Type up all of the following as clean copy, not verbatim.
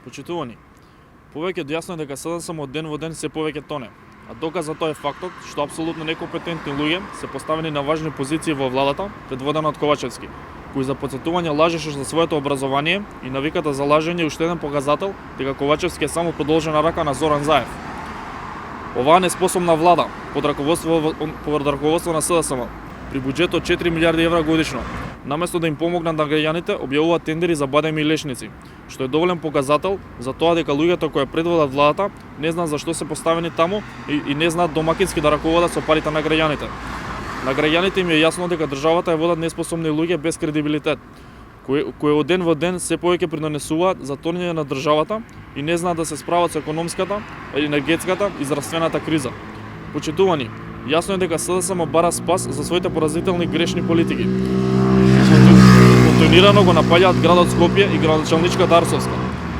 Почитувани, повеќе јасно е дека СДСМ од ден во ден се повеќе тоне, а доказ за тоа е фактот што апсолутно некомпетентни луѓе се поставени на важни позиции во владата, предводена од Ковачевски, кој за потсетување лажеше за своето образование и навиката за лажење е уште еден показател дека Ковачевски е само продолжена рака на Зоран Заев. Оваа неспособна влада под раководство на СДСМ при буџет од 4 милиарди евра годишно, наместо да им помогнат на граѓаните, објавуваат тендери за бадеми и лешници, што е доволен показател за тоа дека луѓето кои предводат владата не знаат зашто се поставени таму и не знаат домакински да раководат со парите на граѓаните. На граѓаните им е јасно дека државата ја водат неспособни луѓе без кредибилитет, кои од ден во ден се повеќе придонесуваат за тонење на државата и не знаат да се справат со економската, енергетската и здравствената криза. Почитувани, јасно е дека СДСМ бара спас за своите поразителни грешни политики. Континуирано го напаѓаат градот Скопје и градоначалничката Арсовска.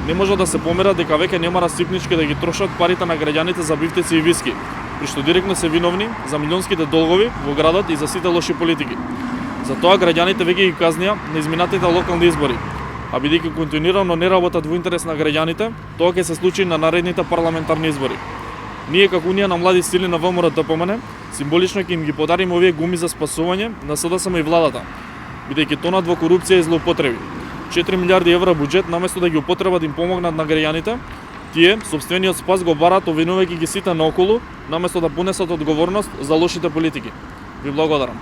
Не може да се помера дека веќе нема расипнички да ги трошат парите на граѓаните за бифтеци и виски, при што директно се виновни за милионските долгови во градот и за сите лоши политики. Затоа граѓаните веќе ги казнија на изминатите локални избори, а бидејќи континуирано не работат во интерес на граѓаните, тоа ќе се случи на наредните парламентарни избори. Ние како Унија на млади сили на ВМРО-ДПМН символично ќе им ги подариме овие гуми за спасување на СДСМ и владата, бидејќи тонат во корупција и злоупотреби. 4 милиарди евра буџет наместо да ги употребат да им помогнат на граѓаните, тие сопствениот спас го барат обвинувајќи ги сите наоколу, наместо да понесат одговорност за лошите политики. Ви благодарам.